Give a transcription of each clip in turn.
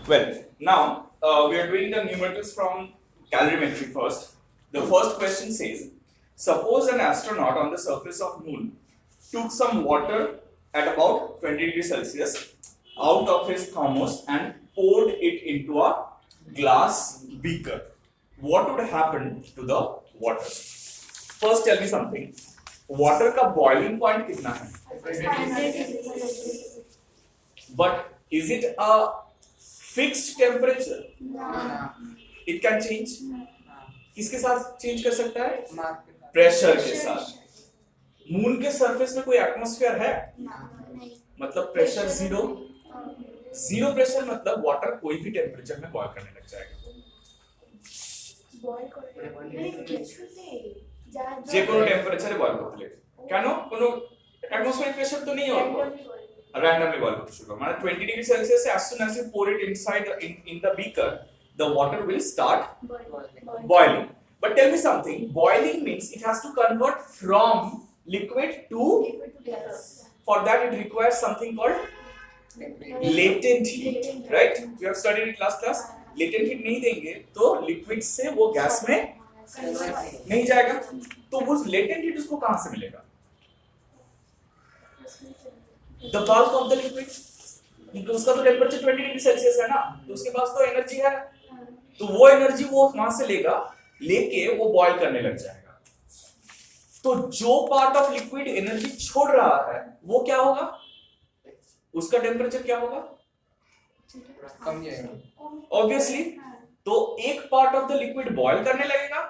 Well, now we are doing the numericals from calorimetry first. The first question says, suppose an astronaut on the surface of moon took some water at about 20 degrees Celsius out of his thermos and poured it into a glass beaker. What would happen to the water? First tell me something. Water का boiling point कितना है? But is it a fixed temperature? It can change. किसके साथ change कर सकता है? Pressure के साथ. मून के सरफेस में कोई एटमॉस्फेयर है? मतलब प्रेशर जीरो. जीरो प्रेशर मतलब वाटर कोई भी टेम्परेचर में बॉयल करने लग जाएगा. যে কোনো টেম্পারেচারে বয়েল করতে লাগে. কেন? কোনো অ্যাটমসফিয়ারিক প্রেসার তো নেই ওর উপর. Randomly boil করতে শুরু. মানে 20 degree Celsius as soon as you pour it inside in the beaker, the water will start boiling. But tell me something, boiling means it has to convert from liquid to gas. For that it requires something called latent heat, right? You have studied it last class. Latent heat नहीं देंगे तो liquid से वो gas में नहीं जाएगा. तो वो latent heat उसको कहाँ से मिलेगा? The bulk of the liquid. क्योंकि उसका तो टेम्परेचर 20 डिग्री सेल्सियस है ना, तो उसके पास तो एनर्जी है. तो वो एनर्जी वो वहां से लेगा, लेके वो बॉयल करने लग जाएगा. तो जो पार्ट ऑफ लिक्विड एनर्जी छोड़ रहा है वो क्या होगा? उसका टेम्परेचर क्या होगा? कम जाएगा. ऑब्वियसली. तो एक part of the liquid boil करने लगेगा,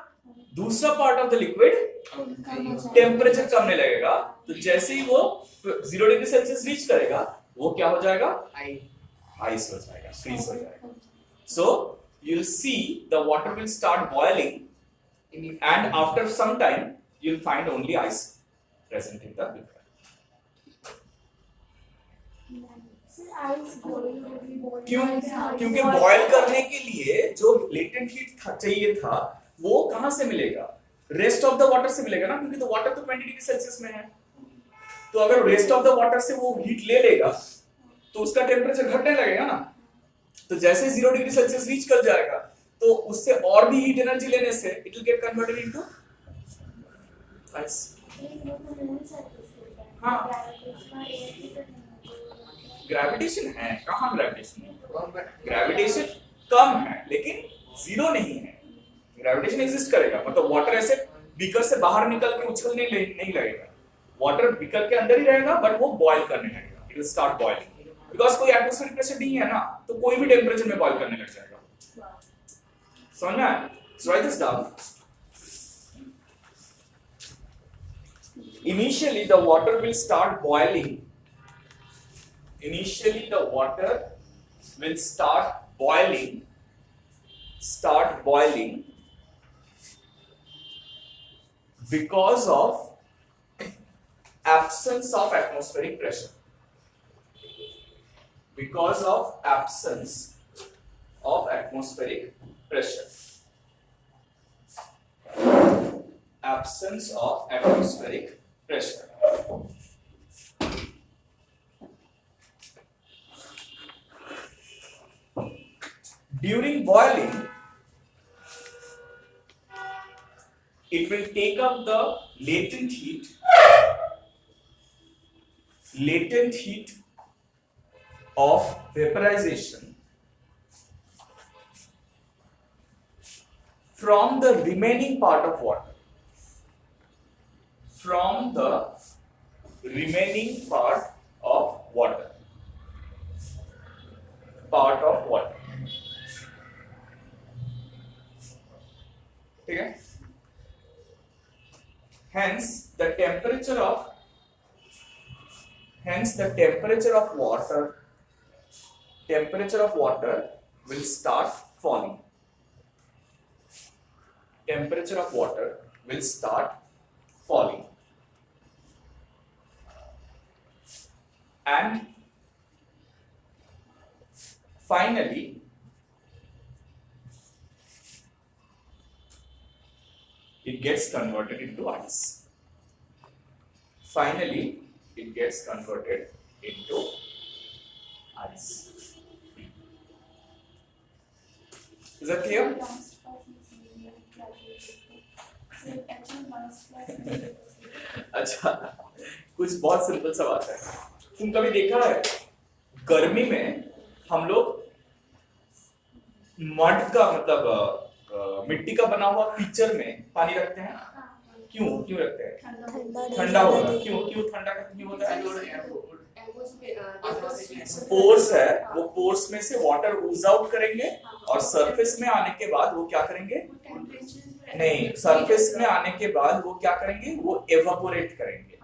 दूसरा part of the liquid temperature कमने लगेगा. तो जैसे ही वो 0 डिग्री सेल्सियस रीच करेगा वो क्या हो जाएगा? आइस हो जाएगा, फ्रीज हो जाएगा. सो you'll see the water will start boiling and after some time you'll find only ice present in the beaker. क्यों? क्योंकि बॉयल करने के लिए जो लेटेंट हीट चाहिए था वो कहां से मिलेगा? रेस्ट ऑफ द वाटर से मिलेगा ना, क्योंकि तो वाटर तो 20 डिग्री सेल्सियस में है. तो अगर रेस्ट ऑफ द वाटर से वो हीट ले लेगा तो उसका टेम्परेचर घटने लगेगा ना. तो जैसे 0 डिग्री सेल्सियस रीच कर जाएगा तो उससे और भी हीट एनर्जी लेने से it will get converted into ice. हाँ, ग्रेविटेशन है. कहाँ ग्रेविटेशन है? ग्रेविटेशन कम है लेकिन जीरो नहीं है. ग्रेविटेशन एग्जिस्ट करेगा, मतलब वाटर ऐसे बीकर से बाहर निकल के उछलने नहीं लगेगा. वाटर बीकर के अंदर ही रहेगा बट वो बॉयल करने लगेगा. It will start boiling because कोई एटमॉस्फेरिक प्रेशर नहीं है ना, तो कोई भी टेम्परेचर में बॉयल करने लग जाएगा. समझ में आया? So write this down. Initially the water will start boiling. Initially the water will start boiling because of absence of atmospheric pressure. Because of absence of atmospheric pressure. Absence of atmospheric pressure. During boiling, it will take up the latent heat of vaporization from the remaining part of water. From the remaining part of water. ठीक है? Hence the temperature of water will start falling. Temperature of water will start falling. And finally it gets converted into ice. Finally it gets converted into ice. Is that clear? अच्छा, कुछ बहुत simple सा बात है। तुम कभी देखा है गर्मी में हम लोग मड का मतलब मिट्टी का बना हुआ पिक्चर में पानी रखते हैं? क्यों रखते हैं? ठंडा होगा। क्यों ठंडा क्यों होता है? पोर्स है, वो पोर्स में से वाटर ooze आउट करेंगे और सरफेस में आने के बाद वो क्या करेंगे? नहीं, सरफेस में आने के बाद वो क्या करेंगे? वो एवापोरेट करेंगे,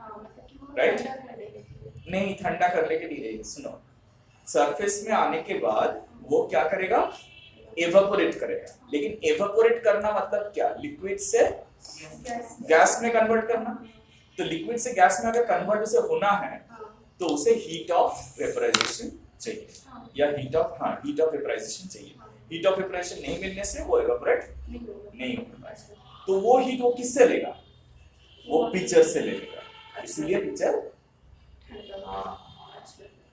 राइट? नहीं, ठंडा करने के लिए सुनो, सरफेस में आने के बाद वो क्या करेगा? एवापोरेट करेगा। लेकिन एवापोरेट करना मतलब क्या? लिक्विड से गैस में कन्वर्ट करना। तो लिक्विड से गैस में अगर कन्वर्ट उसे होना है तो उसे हीट ऑफ वेपराइजेशन चाहिए, या हीट ऑफ वेपराइजेशन चाहिए। हीट ऑफ वेपराइजेशन नहीं मिलने से वो एवापोरेट नहीं होगा। तो वो हीट वो किससे लेगा? वो पिक्चर से लेगा। इसलिए पिक्चर,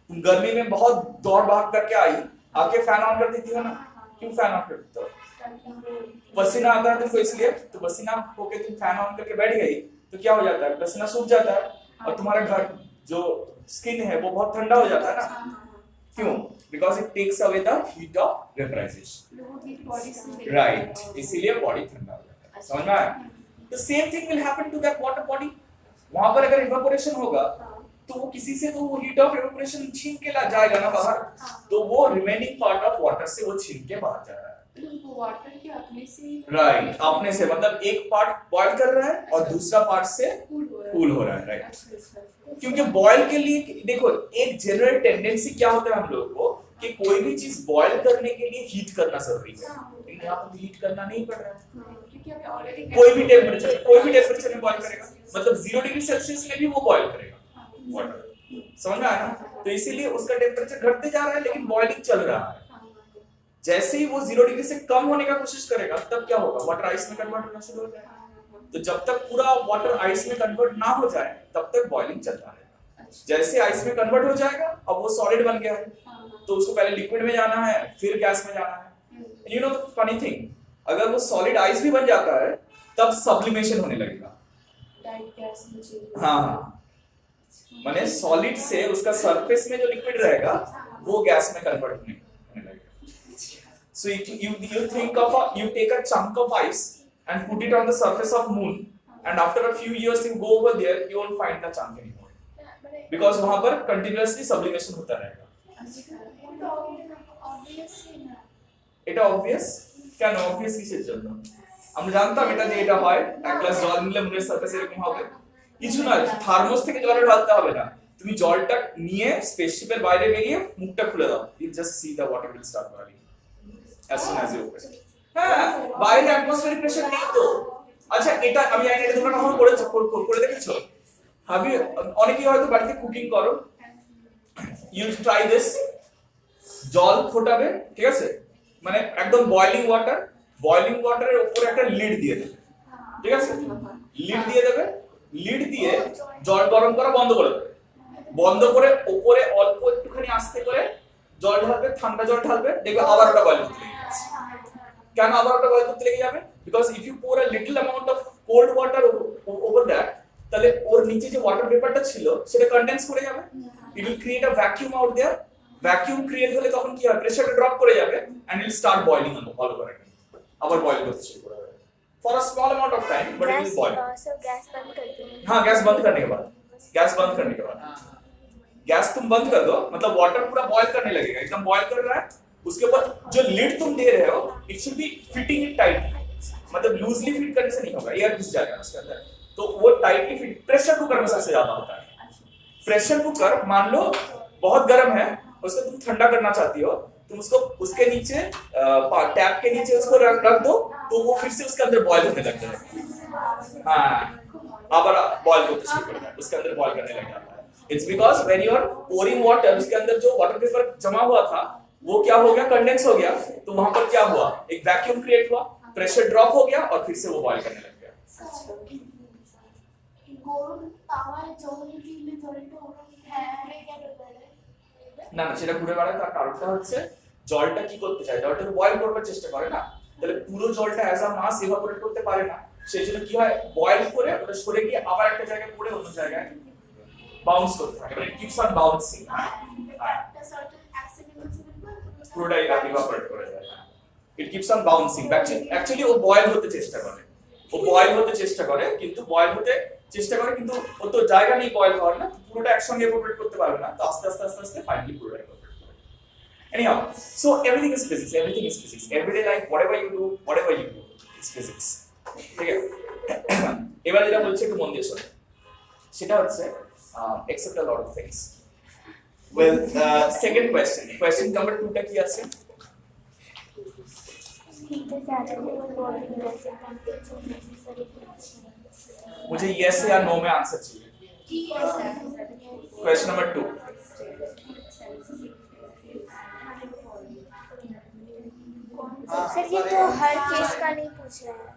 तुम गर्मी में बहुत दौड़ भाग करके आई, आके फैन ऑन कर देती हो ना? क्यों फैन ऑन कर देते हो? पसीना आता है तुमको इसलिए। तो पसीना होके तुम फैन ऑन करके बैठ गई तो क्या हो जाता है? पसीना सूख जाता है और तुम्हारा घर जो स्किन है वो बहुत ठंडा हो जाता है ना? क्यों? Because it takes away the heat of vaporization, right? इसीलिए बॉडी ठंडा हो जाता है। समझ में आया? The same thing will happen to that water body. वहां पर अगर इवेपोरेशन होगा तो वो किसी से तो वो हीट ऑफ इवेपोरेशन छीन के ला जाएगा ना बाहर, तो वो रिमेनिंग पार्ट ऑफ वाटर से वो छीन के बाहर जा रहा है। वाटर के अपने से, राइट, अपने से मतलब एक पार्ट बॉयल कर रहा है और दूसरा पार्ट से कूल हो रहा है, राइट? क्योंकि बॉयल के लिए देखो, एक जनरल टेंडेंसी क्या होता है हम लोगों को कि कोई भी चीज बॉयल करने के लिए हीट करना जरूरी है, लेकिन यहाँ पर हीट करना नहीं पड़ रहा है। क्योंकि हमें ऑलरेडी कोई भी टेम्परेचर में बॉयल करेगा, मतलब 0 डिग्री सेल्सियस में भी वो बॉयल करेगा वाटर। समझ में आया ना? तो इसीलिए उसका टेम्परेचर घटते जा रहा है लेकिन बॉइलिंग चल रहा है। जैसे ही वो 0 डिग्री से कम होने का कोशिश करेगा तब क्या होगा? वाटर आइस में कन्वर्ट होना शुरू हो जाएगा। तो जब तक पूरा वाटर आइस में कन्वर्ट ना हो जाए तब तक बॉइलिंग चलता रहेगा। जैसे आइस में कन्वर्ट हो जाएगा, अब वो सॉलिड बन गया है, तो उसको पहले लिक्विड में जाना है, फिर गैस में जाना है। You know the funny thing, अगर वो सॉलिड आइस भी बन जाता है तब सब्लिमेशन होने लगेगा। हाँ, माने सॉलिड से उसका सरफेस में जो लिक्विड रहेगा वो गैस में कन्वर्ट होने लगेगा। So you think of you take a chunk of ice and put it on the surface of moon, and after a few years you go over there, you won't find the chunk anymore, because वहाँ पर continuously sublimation होता रहेगा। এটা obvious কেন? obvious কিসের জন্য? আমরা জানতাম এটা যে এটা হয়, এক গ্লাস জল নিলে মুনের সারফেস এরকম হবে। কিছু না, থার্মোস থেকে জল ঢালতে হবে না, তুমি জলটা নিয়ে স্পেসশিপের বাইরে বেরিয়ে মুখটা খুলে দাও, you just see the water will start boiling as soon as you open it। হ্যাঁ, বাইরে অ্যাটমসফিয়ারিক প্রেসার নেই তো। আচ্ছা, এটা আমি জানি এটা তোমরা কখনো করে দেখেছো? আমি অনেকেই হয়তো বাড়িতে কুকিং করো, ইউ ট্রাই দিস। জল ফোটাবে, ঠিক আছে, মানে একদম বয়লিং ওয়াটারের উপরে একটা লিড দিয়ে দেবে, ঠিক আছে? লিড দিয়ে দেবে, লিড দিয়ে জল গরম করা বন্ধ করে দেবে, বন্ধ করে উপরে অল্প একটুখানি আস্তে করে জল ঢালবে, ঠান্ডা জল ঢালবে, দেখবে আবার ওটা বয়েল করতে লেগে যাচ্ছে। কেন আবার ওটা বয়েল করতে লেগে যাবে? Because if you pour a little amount of cold water over that, তাহলে ওর নিচে যে ওয়াটার পেপারটা ছিল সেটা কনডেন্স করে যাবে, it will create a vacuum out there. Vacuum create হলে তখন কি হবে? প্রেসারটা ড্রপ করে যাবে and it will start boiling all over again, আবার বয়েল করতে শুরু করে দেবে for a small amount of time, but it will boil. Gas बंद कर दो। हाँ, गैस बंद करने के बाद, गैस तुम बंद कर दो, मतलब वाटर पूरा बॉयल करने लगेगा, एकदम बॉयल कर रहा है। उसके ऊपर जो लिड तुम दे रहे हो, it should be fitting it tight, मतलब लूजली फिट करने से नहीं होगा, एयर घुस जाएगा उसके अंदर, तो वो टाइटली फिट। प्रेशर कुकर में सबसे ज्यादा होता है। प्रेशर कुकर मान लो बहुत गर्म है, उसको तुम ठंडा करना चाहती हो, तुम उसको उसके नीचे टैप के नीचे उसको रख दो, तो वो फिर से उसके अंदर बॉयल होने लग जाएगा। हाँ, आবার बॉयल করতে শুরু করে দেয়, उसके अंदर बॉयल करने लग जाता है। It's because when you are pouring water, उसके अंदर जो वाटर पेपर जमा हुआ था वो क्या हो गया? कंडेंस हो गया। तो वहां पर क्या हुआ? एक वैक्यूम क्रिएट हुआ, प्रेशर ड्रॉप हो गया और फिर से वो बॉयल करने लग गया। না না, সেটা ঘুরে বেড়ায়, তার কারণটা হচ্ছে জলটা কি করতে চায়, জলটাকে বয়েল করবার চেষ্টা করে না, তাহলে পুরো জলটা অ্যাজ আ মাস ইভাপোরেট করতে পারে না, সেই জন্য কি হয় বয়েল করে ওটা সরে গিয়ে আবার একটা জায়গায় পড়ে অন্য জায়গায় বাউন্স করতে থাকে, মানে কিপস অন বাউন্সিং, পুরোটাই ইভাপোরেট করে যায়, it keeps on bouncing. Actually ও বয়েল হতে চেষ্টা করে, কিন্তু বয়েল হতে চেষ্টা করে কিন্তু ও তো জায়গা নেই বয়েল হওয়ার, না পুরোটা একসঙ্গে ইভাপোরেট করতে পারবে না, তো আস্তে আস্তে আস্তে আস্তে ফাইনালি পুরোটা ইভাপোরেট করে। Anyhow, so everything is physics, everyday life, whatever you do it's physics, ঠিক আছে? এবার যেটা বলছি একটু মন দিয়ে শোনো, সেটা হচ্ছে accept a lot of things. Well, second question number 2 টা কি আছে? मुझे yes या no में आंसर चाहिए। क्वेश्चन नंबर 2, सर ये तो हर केस का नहीं पूछ रहा है,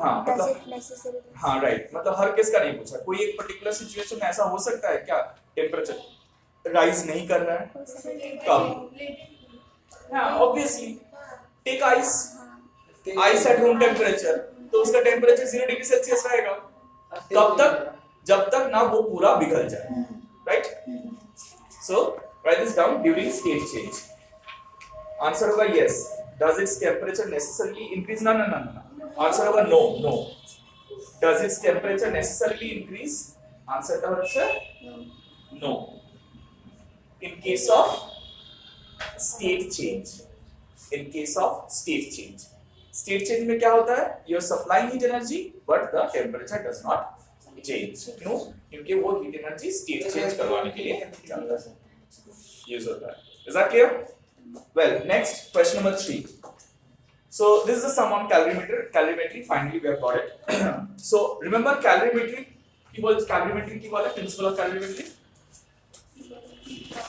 हाँ does मतलब it necessary? हाँ राइट, मतलब हर केस का नहीं पूछा, कोई एक पर्टिकुलर सिचुएशन में ऐसा हो सकता है क्या टेम्परेचर राइज नहीं कर रहा है, कब? हाँ obviously, take ice at room temperature, तो उसका टेम्परेचर 0 डिग्री सेल्सियस रहेगा, कब तक? जब तक ना वो पूरा पिघल जाए, right? So write this down, during state change. Answer होगा yes, does its temperature necessarily increase? ना, आंसर होगा no, does its temperature necessarily increase? Answer का হচ্ছে no. In case of state change, state change में क्या होता है, you are supplying heat energy but the temperature does not change, क्यों? क्योंकि वो हीट एनर्जी स्टेट चेंज करवाने के लिए जाता है, यूज होता है। Is that clear? Well, next question number 3. So this is the sum on calorimetry. Finally, we have got it. So remember calorimetry. Calorimetry की बोले principle of calorimetry.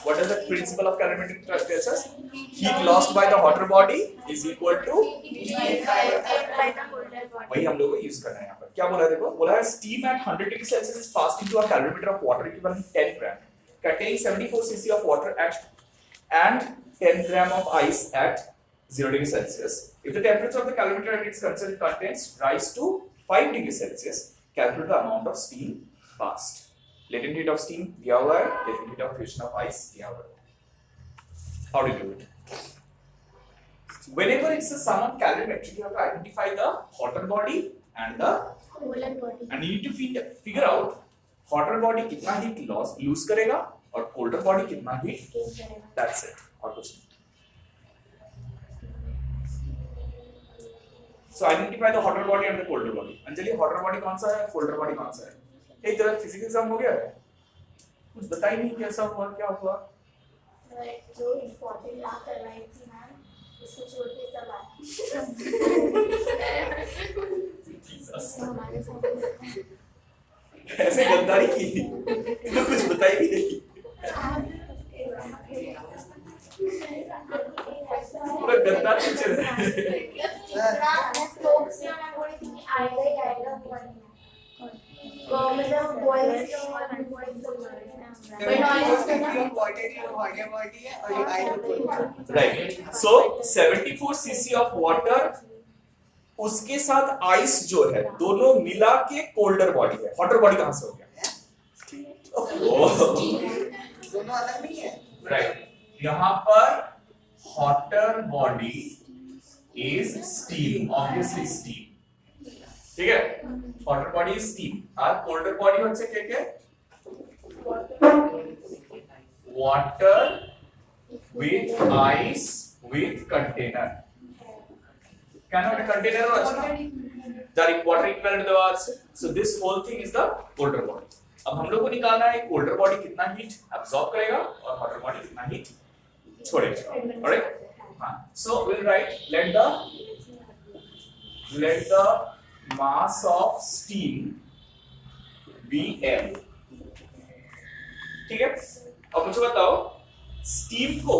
What is the principle of calorimetry tells us? Heat lost by the hotter body is equal to वही हम लोग को use करना है यहाँ पर। क्या बोला है देखो, बोला है steam at 100 degree Celsius is passed into a calorimeter of water equivalent 10 gram containing 74 cc of water and 10 gram of ice at 0 degree Celsius. If the temperature of the calorimeter and its contents rise to 5 degree Celsius, calculate the amount of steam passed. Latent heat of steam दिया हुआ है, latent heat of fusion of ice दिया हुआ है. How do you do it? Whenever it's a sum on calorimetry, you have to identify the hotter body and the cooler body. and you need to figure out hotter body कितना heat lose करेगा और colder body कितना heat. That's it. और कुछ नहीं. So identify the hotter body and the colder body. Anjali hotter body कौन सा है, colder body कौन सा है? एक तरह फिजिक्स एग्जाम हो गया है, कुछ बता ही नहीं कैसा हुआ क्या हुआ। जो इम्पोर्टेंट ना करवाई थी मैम, उसको छोड़ के सब हमारे साथ ऐसे गद्दारी की कुछ बताई भी नहीं, पूरा गद्दार चल रहा है। Right. So 74 cc of water उसके साथ आइस जो है दोनों मिला के कोल्डर बॉडी है। हॉटर बॉडी कहां से हो गया? दोनों अलग नहीं है। राइट, यहाँ पर hotter body is steam, obviously steam, ठीक है? हॉटर बॉडी इज स्टीम और कोल्डर बॉडी হচ্ছে কে কে? water with ice with container। কেন এটা কন্টেইনার আছে না, যার ওয়াটার ইকুইভ্যালেন্ট देवा আছে। So this whole thing is the colder body. अब हम लोग को निकालना है कोल्डर बॉडी कितना हीट अब्सॉर्ब करेगा और हॉटर बॉडी कितना हीट छोड़ेगा। ऑलराइट, हां, so will write let the mass of steam be m, ठीक है? अब मुझे बताओ स्टीम को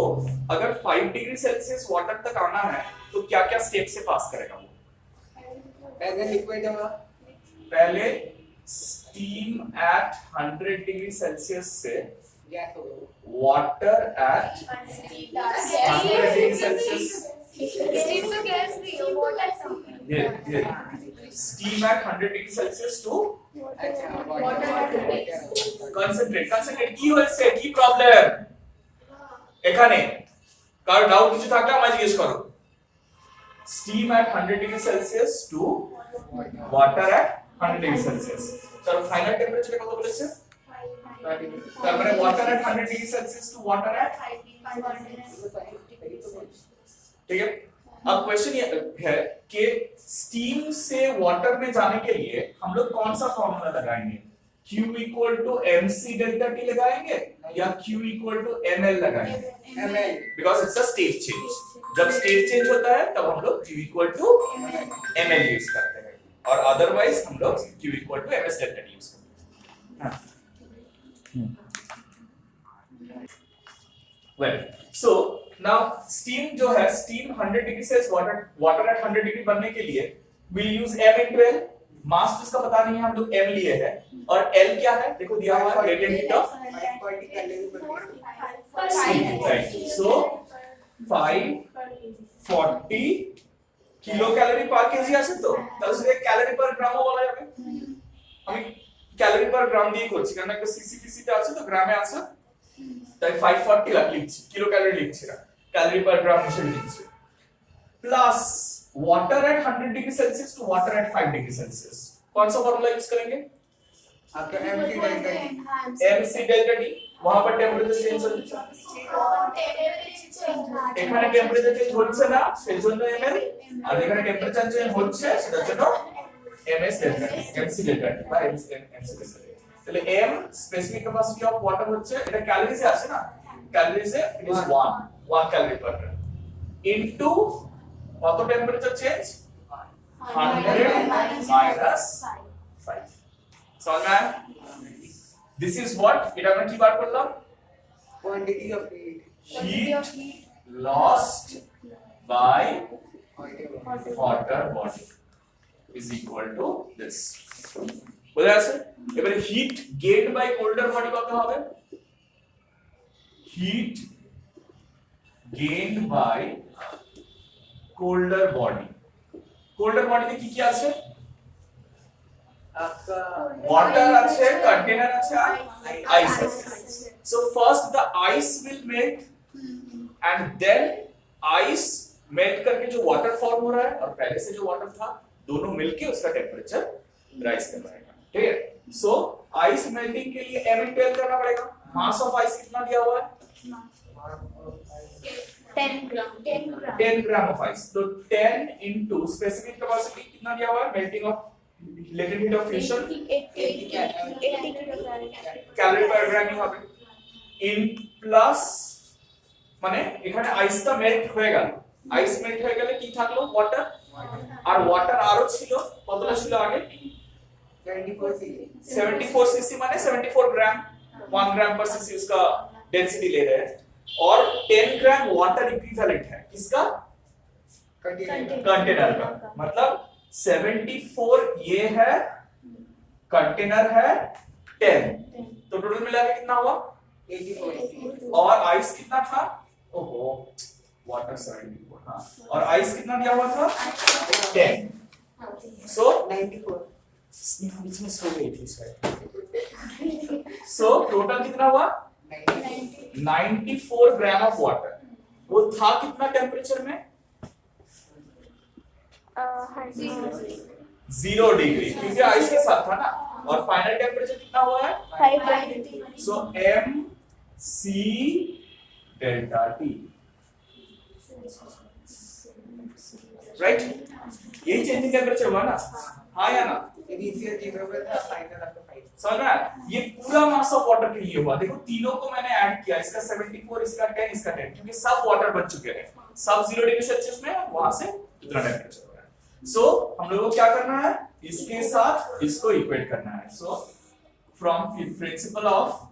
अगर 5 डिग्री सेल्सियस वाटर तक आना है तो क्या क्या स्टेप से पास करेगा वो? पहले लिक्विड होगा, पहले स्टीम एट 100 डिग्री सेल्सियस से गैस हो गया water at 100 degree Celsius. Steam तो gas नहीं है, water something. Steam at 100 degree Celsius to अच्छा concentrate কি হয়েছে কি প্রবলেম এখানে কার ডাউট কিছু থাকলে আমায় জিজ্ঞেস করো steam at 100 degree Celsius to water at 100 degree Celsius চলো ফাইনাল টেম্পারেচার কত বলেছে তার মানে water at 100 degree Celsius to water at ठीक है अब क्वेश्चन ये है कि स्टीम से वाटर में जाने के लिए हम लोग कौन सा फॉर्मूला लगाएंगे Q equal to mc delta t लगाएंगे या Q इक्वल टू ml लगाएंगे ml because it's a state change जब स्टेट चेंज होता है तब हम लोग Q equal to ml use करते हैं और अदरवाइज हम लोग Q equal to ms delta t use करते हैं well so now steam जो है steam 100 डिग्री से water at 100 डिग्री बनने के लिए we'll use m into l मास इसका पता नहीं है हम लोग m लिए हैं और l क्या है देखो दिया हुआ है latent heat of 540 so 540 kilo calorie per KG আছে তো তাহলে সেটা ক্যালোরি পার গ্রামও বলা যাবে আমি ক্যালোরি পার গ্রাম দিয়ে করছি কারণ একটা সিসিপিসি তে আছে তো গ্রামে আছে তাই 540 লিখছি কিলো ক্যালোরি লিখছি না कैलोरी पर ग्राम हिसाब लिखছি plus water at 100 degree Celsius to water at 5 degree Celsius कौन सा फार्मूला यूज करेंगे आपका mc delta mc delta t वहां पर टेम्परेचर चेंज হচ্ছে এখানে টেম্পারেচার চেঞ্জ হচ্ছে না সেজন্য ml আর এখানে টেম্পারেচার চেঞ্জ হচ্ছে সেটার জন্য ms delta t mc delta t বা mc डेल्टा t তাহলে m specific capacity of water হচ্ছে এটা ক্যালোরিজে আছে না ক্যালোরিজে it is 1 calorie per gram into কত temperature change 100 minus 5 solve ma'am this is what এটা আমরা কি বার করলাম quantity of heat heat lost by water body is equal to this বোঝা আছে এবারে heat gain by colder body কত হবে heat gained by colder body তে কি কি আছে आपका water আছে container আছে ice আছে so first the ice will melt and then ice melt करके जो water form हो रहा है और पहले से जो water था दोनों मिलके उसका टेम्परेचर राइज करवाएगा ठीक है so ice melting के लिए m into l करना पड़ेगा mass of ice कितना दिया हुआ है 10 gram 10 gram of ice तो 10 into specific capacity कितना दिया हुआ है melting of latent heat of fusion 80 kilogram calorie per gram ही হবে in plus মানে এখানে আইসটা মেল্ট হয়ে গেল আইস মেল্ট হয়ে গেলে কি থাকলো ওয়াটার আর ওয়াটার আরো ছিল কতটা ছিল আগে 74 सीसी माने 74 ग्राम 1 ग्राम पर सीसी उसका डेंसिटी ले रहे हैं और 10 ग्राम वाटर इक्विवेलेंट है किसका कंटेनर का मतलब 74 ये है कंटेनर है 10 तो टोटल मिला के कितना हुआ 84 और आइस कितना था ओहो वाटर 74 हाँ और आइस कितना दिया हुआ था 10 सो 94 इसमें सो गई थी शायद सो टोटल कितना हुआ 94 ग्राम ऑफ वाटर वो था कितना टेम्परेचर में 0 डिग्री क्योंकि आइस के साथ था ना और फाइनल टेम्परेचर कितना हुआ है 520 सो m c delta t right यही चेंजिंग टेम्परेचर हुआ ना हाँ या ना इनिशियल 0 पे था फाइनल आपका 5 समझ में आया? ये पूरा मास ऑफ वाटर के लिए हुआ देखो तीनों को मैंने ऐड किया इसका 74 इसका 10 इसका 10 क्योंकि सब वाटर बन चुके हैं सब 0 डिग्री सेल्सियस में वहां से इतना टेम्परेचर हो रहा है सो हम लोगों को क्या करना है इसके साथ इसको इक्वेट करना है so from principle of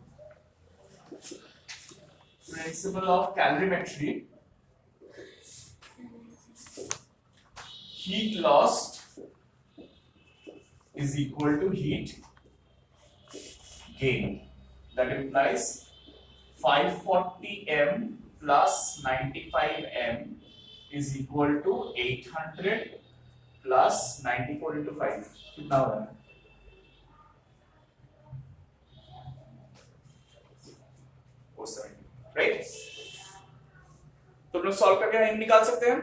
calorimetry heat lost is equal to heat gain. That implies 540 m plus 95 m is equal to 800 plus 94 into 5 कितना हो रहा है? राइट? तुम लोग सॉल्व करके हम निकाल सकते हैं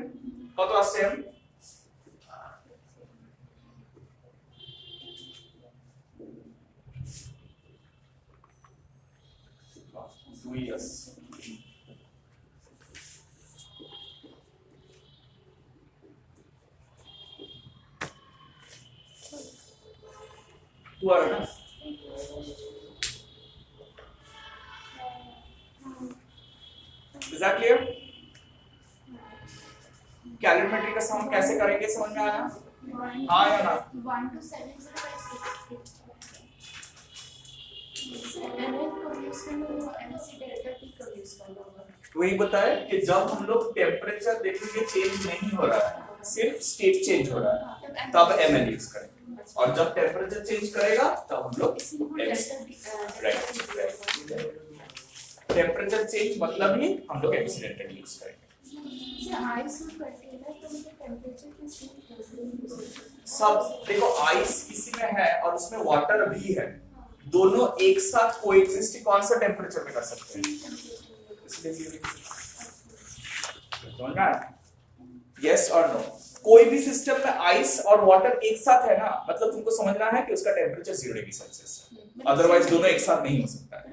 कौन तो आते हैं? Yes. तू आ रहा है ना? Is that clear? कैलोरीमेट्री का सम कैसे करेंगे समझ में आया? हाँ या ना? 1 to 706. वही बताया कि जब हम लोग टेम्परेचर देखेंगे चेंज नहीं हो रहा है, सिर्फ स्टेट चेंज हो रहा है, तब ml यूज करेंगे, और जब टेम्परेचर चेंज करेगा तब हम लोग टेम्परेचर चेंज मतलब ही हम लोग एक्सीडेंटल यूज करेंगे। सब देखो आइस इसी में है और उसमें वाटर भी है, दोनों एक साथ कोएग्जिस्ट कौन सा टेम्परेचर में कर सकते हैं? यस और नो? कोई भी सिस्टम में आइस और वाटर एक साथ है ना, मतलब तुमको समझना है कि उसका टेम्परेचर 0 डिग्री सेल्सियस है, अदरवाइज दोनों एक साथ नहीं हो सकता है।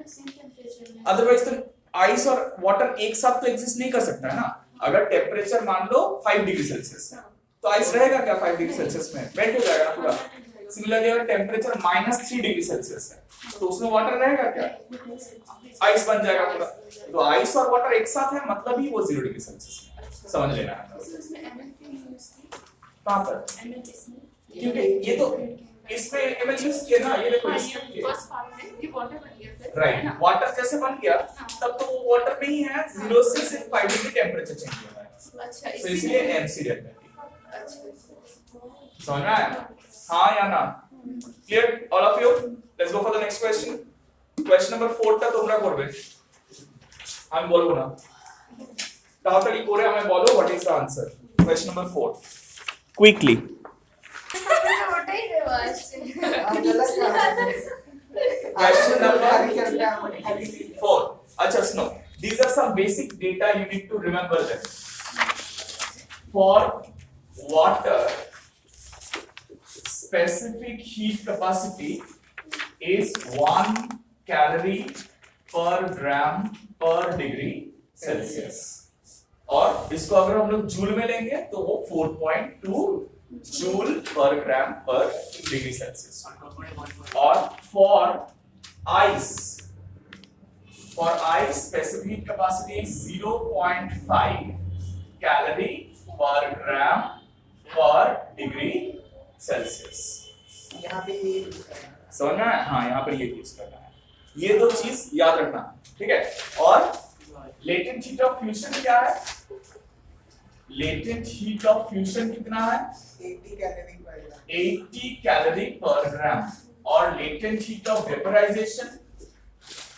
अदरवाइज तो आइस और वाटर एक साथ तो एग्जिस्ट नहीं कर सकता है ना। अगर टेम्परेचर मान लो 5 डिग्री सेल्सियस है तो आइस रहेगा क्या 5 डिग्री सेल्सियस में? मेल्ट हो जाएगा पूरा। सिमिलरली अगर टेम्परेचर -3 डिग्री सेल्सियस है तो उसमें वाटर रहेगा क्या? आइस बन जाएगा पूरा। तो आइस और वाटर एक साथ है मतलब ही वो 0 डिग्री सेल्सियस है, समझ लेना है। कहां पर? क्योंकि ये तो इसमें एमएल यूज किया ना, ये देखो फर्स्ट पार्ट में ये वाटर बन गया फिर राइट, वाटर जैसे बन गया तब तो वो वाटर में ही है, 0 से सिर्फ 5 डिग्री टेम्परेचर चेंज हो रहा है। अच्छा तो इसलिए एमसी डेल्टा अच्छा समझ रहा है? हाँ या ना? Clear all of you? Let's go for the next question. Question number 4 টা তোমরা করবে, আমি বলবো না, তাড়াতাড়ি করে আমি বলো what is the answer. Question number 4 quickly. ওটাই দেওয়া আছে क्वेश्चन नंबर 4। अच्छा सुनो, these are some basic data you need to remember them. For water, specific heat capacity is 1 calorie per gram per degree Celsius. और इसको अगर हम लोग जूल में लेंगे तो वो 4.2 जूल पर ग्राम पर डिग्री सेल्सियस। और for ice specific heat capacity is 0.5 calorie per gram per degree Celsius. यहाँ पे ये समझना है? हाँ यहाँ पर ये यूज करना है, ये दो चीज याद रखना, ठीक है। और लेटेंट हीट ऑफ फ्यूजन क्या है? लेटेंट हीट ऑफ फ्यूजन कितना है? 80 कैलोरी पर ग्राम। 80 कैलोरी पर ग्राम। और latent heat of vaporization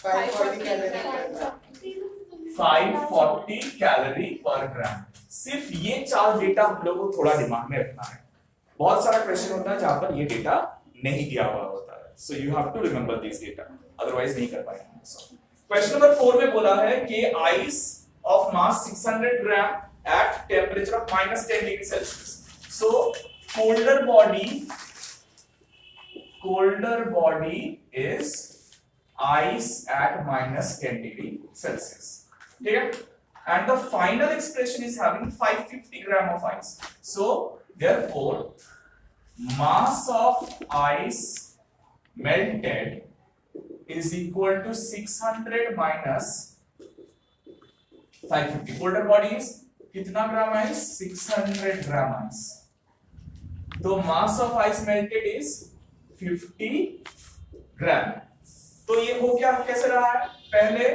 540 calorie per gram. 540 calorie per ग्राम। सिर्फ ये 4 डेटा हम लोग को थोड़ा दिमाग में रखना है। बहुत सारा क्वेश्चन होता है जहां पर ये डेटा नहीं दिया हुआ होता है, so you have to remember this data, otherwise नहीं कर पाएंगे। क्वेश्चन नंबर 4 में बोला है कि ice of mass 600 gram at temperature of -10 degree Celsius. So colder body is ice at -10 degree Celsius. ठीक है? And the final expression is having 550 gram of ice. So therefore mass of ice melted is equal to 600 minus 550. Colder body is कितना gram ice? 600 gram ice. तो mass of ice melted is 50 ग्राम। तो ये हो क्या कैसे रहा है? पहले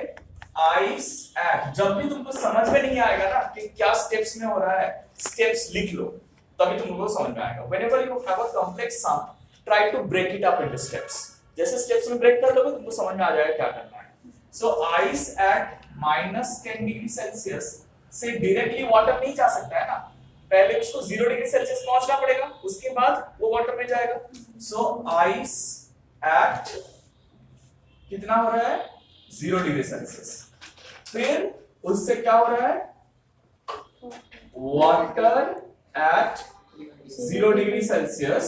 आइस एट, जब भी तुमको समझ में नहीं आएगा ना कि क्या स्टेप्स में हो रहा है, स्टेप्स लिख लो तभी तुमको समझ में आएगा। Whenever you have a complex sum, try to break it up into steps. जैसे स्टेप्स में ब्रेक कर लोगे तुमको समझ में आ जाएगा क्या करना है। सो आइस एट -10 डिग्री सेल्सियस से डायरेक्टली वाटर नहीं जा सकता है ना, पहले उसको 0 डिग्री सेल्सियस पहुंचना पड़ेगा, उसके बाद वो वाटर में जाएगा। सो आइस एट कितना हो रहा है 0 डिग्री सेल्सियस, फिर उससे क्या हो रहा है वाटर एट 0 डिग्री सेल्सियस,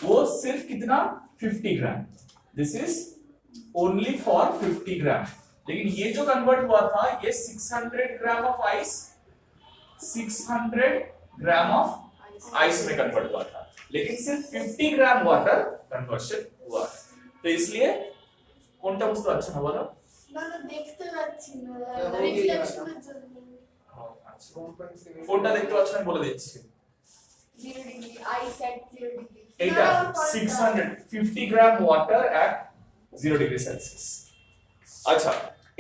वो सिर्फ कितना 50 ग्राम, दिस इज ओनली फॉर 50 ग्राम। लेकिन ये जो कन्वर्ट हुआ था ये 600 gram of ice 600 gram of ice में कन्वर्ट हुआ था, लेकिन सिर्फ 50 ग्राम वाटर कन्वर्शन हुआ। तो इसलिए কোনটা বুঝতে পারছো না বলো? না না দেখতে পাচ্ছি না তো রিফ্লেকশনের জন্য আচ্ছা কোনটা দেখতে পাচ্ছ না বলে দিচ্ছি। 0 ডিগ্রি আইস এট 0 ডিগ্রি এইটা 650 গ্রাম ওয়াটার এট 0 ডিগ্রি সেলসিয়াস। আচ্ছা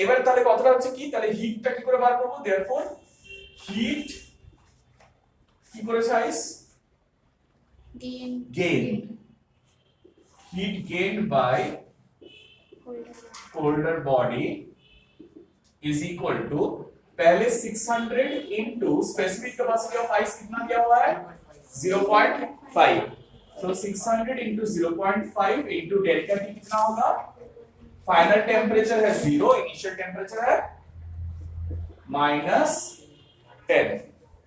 এবারে তাহলে কতটা হচ্ছে কি, তাহলে হিটটা কি করে বার করব, देयरफॉर হিট কি করেছে আইস gain heat gained by colder body is equal to पहले 600 into specific capacity of ice कितना दिया हुआ है 0.5, so 600 into 0.5 into delta T कितना होगा, फाइनल टेम्परेचर है 0, इनिशियल टेम्परेचर है -10,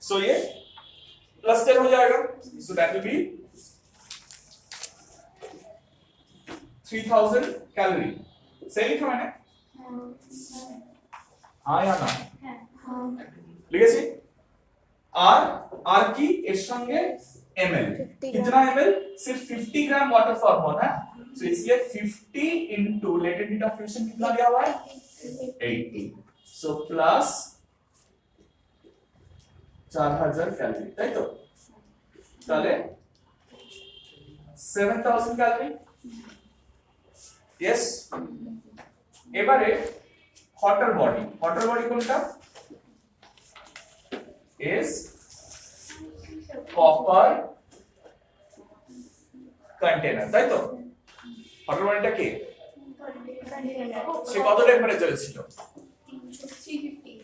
सो ये +10 हो जाएगा, so that will be 3000 calorie. सही लिखा मैंने? हाँ या ना লিখেছি। আর আর কি এর সঙ্গে ml, कितना ml, सिर्फ 50 ग्राम वाटर फॉर्म होना है, तो इसलिए 50 into latent heat of fusion कितना दिया हुआ है 80, सो प्लस 4000 कैलोरी, তাই তো? তাহলে 7000 ক্যালোরি। यस এবারে হটার বডি কোনটা is কপার কন্টেনার, তাই তো? হটার বডিটা কি সে কত টেম্পারেচারে ছিল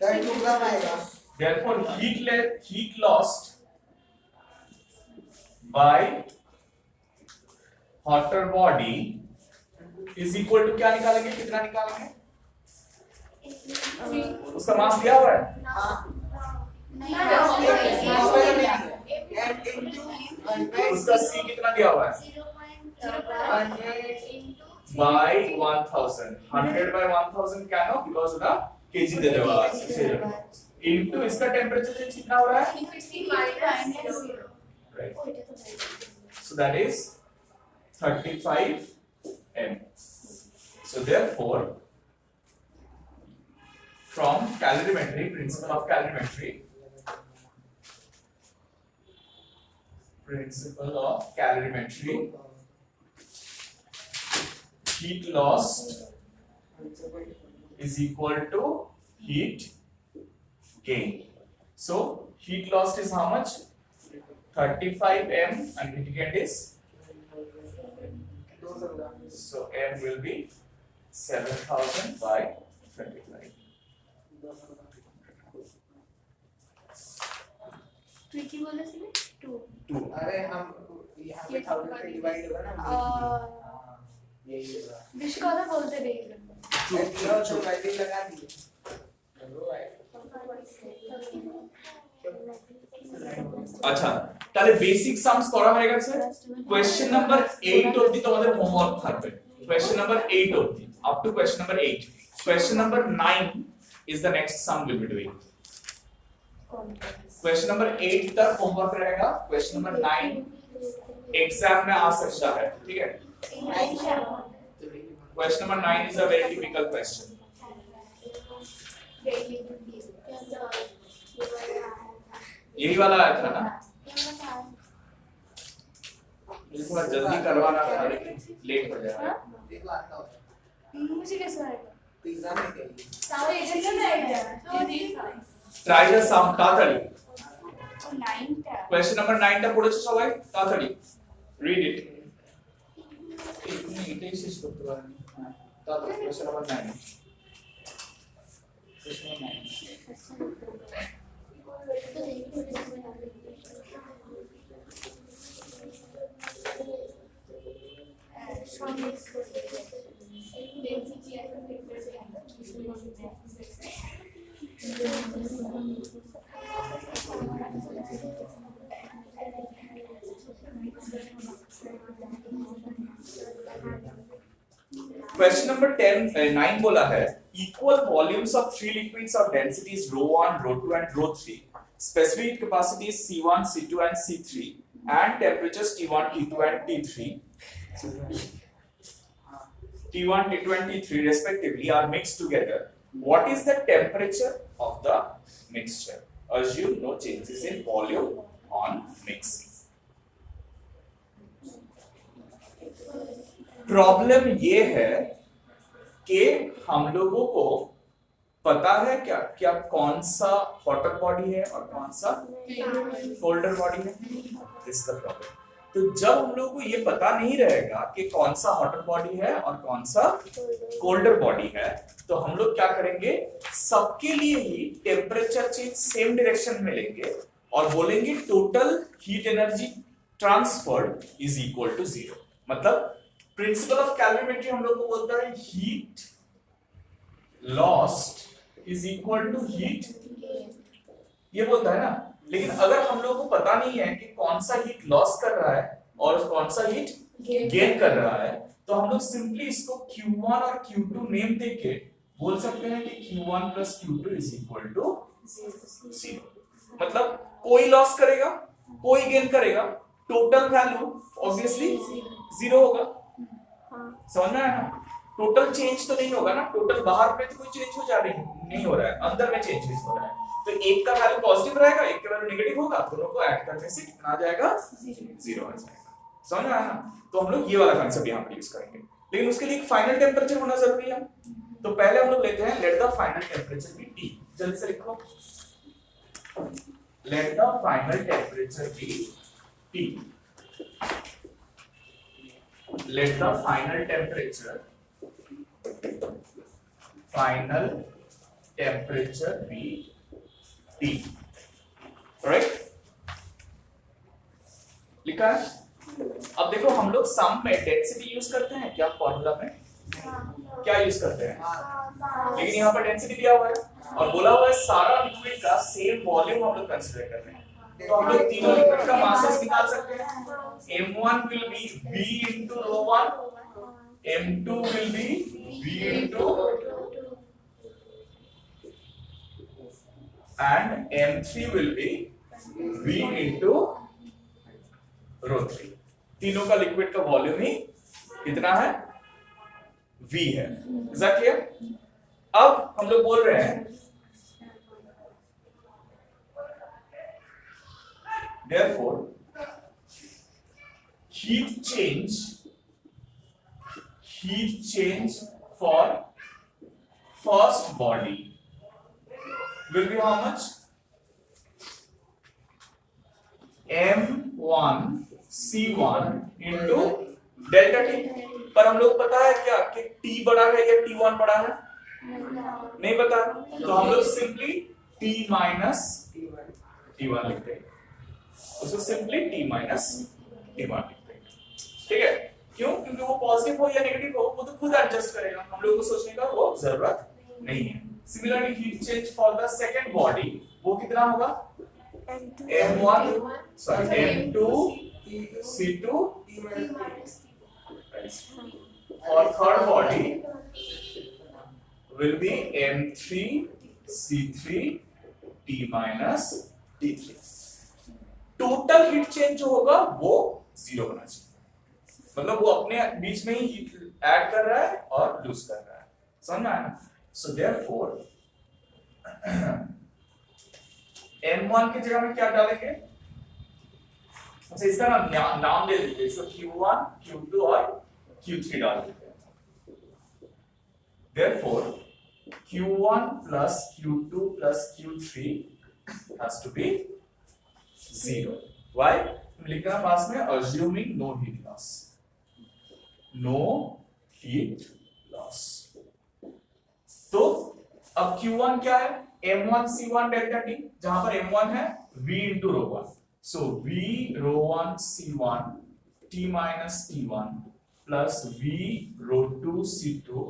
350 2 ग्राम आएगा। therefore heat lost by hotter body is equal to क्या निकालेंगे, कितना निकालेंगे, उसका मास दिया हुआ है हाँ उसका C कितना दिया हुआ है 100 by 1000, 100 by 1000 क्या नो, बिकॉज़ उसका केजी दे देगा इनटू इसका टेम्परेचर चेंज कितना हो रहा है 350 minus 0 right, so that is 35 m, so therefore from calorimetry, principle of calorimetry, heat lost is equal to heat gain, so heat lost is how much 35 m and heat gain is 200 gram. so m will be 7000 by 25। তুই কি বলেছিলি 2 अरे हम यहाँ पे 1000 से divide होगा ना, यही होगा। বেশি কথা বলতে নেই चलो तो वैसे ही लगा दिए। আচ্ছা তাহলে বেসিক সামস করা হয়ে গেছে, কোশ্চেন নাম্বার 8 অবধি তোমাদের হোমওয়ার্ক থাকবে, কোশ্চেন নাম্বার 8 অবধি up to question number 8, question number 9 is the next sum we'll be doing, question number 8 तक होमवर्क रहेगा, क्वेश्चन नंबर 9 एग्जाम में आ सकता है, ठीक है? Question number 9 is a very typical question, यही वाला आया था ना, मुझे थोड़ा जल्दी करवाना था लेकिन लेट हो जाएगा। देखो आता होगा। मुझे कैसे आएगा तो एग्जाम में करिए। सारे एजेंट में आएगा ট্রাই দ্য সাম, তাড়াতাড়ি 9টা কোশ্চেন নাম্বার 9 টা পড়েছো সবাই, তাড়াতাড়ি রিড ইট, এটাই শেষ করতে পারেন। तो question number 9 question number 9 question number 9 बोला है equal volumes of three liquids of densities ρ1 ρ2 and ρ3 specific capacities C1 C2 and C3 and temperatures T1 T2 and T3 and T3 respectively are mixed together. What is the temperature of the mixture? Assume no changes in volume on mixing. Problem ये है कि हम लोगों को पता है क्या क्या कौन सा हॉटर बॉडी है और कौन सा कोल्डर बॉडी है. This the problem. तो जब हम लोगों को ये पता नहीं रहेगा कि कौन सा हॉटर बॉडी है और कौन सा कोल्डर बॉडी है तो हम लोग क्या करेंगे सबके लिए ही टेम्परेचर चेंज सेम डायरेक्शन में लेंगे और बोलेंगे total heat energy transferred is equal to 0. मतलब प्रिंसिपल ऑफ कैलोरीमेट्री हम लोग को बोलता है heat lost is equal to heat ये बोलता है ना. लेकिन अगर हम लोग को पता नहीं है कि कौन सा हीट लॉस कर रहा है और कौन सा हीट गेन कर रहा है तो हम लोग सिंपली इसको Q1 और Q2 नेम देके बोल सकते हैं कि Q1 plus Q2 is equal to 0. मतलब कोई लॉस करेगा कोई गेन करेगा टोटल वैल्यू ऑब्वियसली 0 होगा. समझ में आया ना. टोटल चेंज तो नहीं होगा ना. टोटल बाहर में तो कोई चेंज हो जा रही नहीं हो रहा है अंदर में चेंजेस हो रहा है. तो एक का वैल्यू पॉजिटिव रहेगा एक का वैल्यू नेगेटिव होगा दोनों को ऐड करने से कितना आ जाएगा 0 आ जाएगा. समझ में आया ना. तो हम लोग ये वाला कांसेप्ट यहां पर यूज करेंगे लेकिन उसके लिए एक फाइनल टेंपरेचर होना जरूरी है. तो पहले हम लोग लेते हैं let the final temperature be T. जल्दी से लिखो let the final temperature be T. let the final temperature be T. Right? लिखा है. अब देखो हम लोग सम में डेंसिटी यूज करते हैं क्या फॉर्मूला में क्या यूज करते हैं लेकिन यहाँ पर डेंसिटी दिया हुआ है और बोला हुआ है सारा लिक्विड का सेम वॉल्यूम हम लोग कंसीडर कर रहे हैं. तो हम लोग तीनों लिक्विड का मासेस निकाल सकते हैं. M1 will be V into ρ1, M2 will be V into and M3 will be V into ρ3. तीनों का लिक्विड का वॉल्यूम ही कितना है V है. Is that clear? अब हम लोग बोल रहे हैं therefore heat change for first body will be how much? M1 C1 into delta T. पर हम लोग पता है क्या कि T बड़ा है या T1 बड़ा है? नहीं पता. तो हम लोग सिंपली T minus T1 लिखते हैं. उसको सिंपली T minus T1 लिखते हैं. ठीक है. क्यों? क्योंकि वो पॉजिटिव हो या नेगेटिव हो वो तो खुद एडजस्ट करेगा. हम लोग को सोचने का वो जरूरत नहीं है. Similarly heat change for the second body वो कितना होगा? M1 sorry M2 C2 for third body will be M3 C3 T minus T3. Total heat change जो होगा वो 0 होना चाहिए. मतलब वो अपने बीच में ही हीट ऐड कर रहा है और लूज कर रहा है. समझ में आया? सो देयरफॉर M1 की जगह में क्या डालेंगे? अच्छा इसका नाम दे दीजिए. इसको Q1 Q2 और Q3 डाल देते हैं. Therefore Q1 plus Q2 plus Q3 has to be 0. Why? लिखना पास में assuming no heat loss. No heat loss. तो अब Q1 क्या है? M1 C1 डेल्टा T, जहां पर M1 है V into ρ1, so V ρ1 C1 T minus T1 plus V ρ2 C2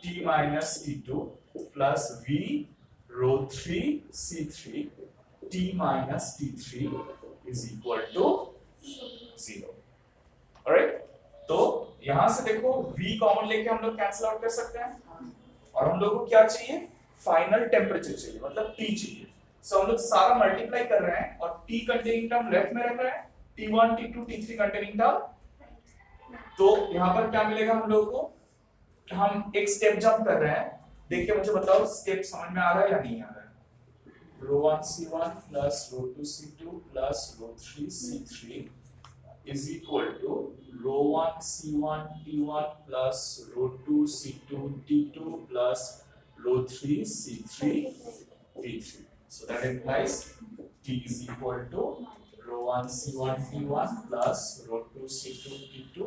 T minus T2 plus V ρ3 C3 T minus T3 is equal to 0। alright, तो यहां से देखो V कॉमन लेके हम लोग कैंसिल आउट कर सकते हैं, और हम लोग को क्या चाहिए? फाइनल टेम्परेचर चाहिए, मतलब T चाहिए। सो हम लोग सारा मल्टीप्लाई कर रहे हैं और T कंटेनिंग टर्म लेफ्ट में रख रहे हैं, T1 T2 T3 containing term. तो यहाँ पर क्या मिलेगा हम लोग को? हम एक स्टेप जंप कर रहे हैं, देखिए मुझे बताओ स्टेप समझ में आ रहा है या नहीं आ रहा है? ρ1 C1 plus ρ2 C2 plus ρ3 C3 is equal to ρ1 C1 T1 plus ρ2 C2 T2 plus ρ3 C3 T3. So that implies T is equal to ρ1 C1 T1 plus ρ2 C2 T2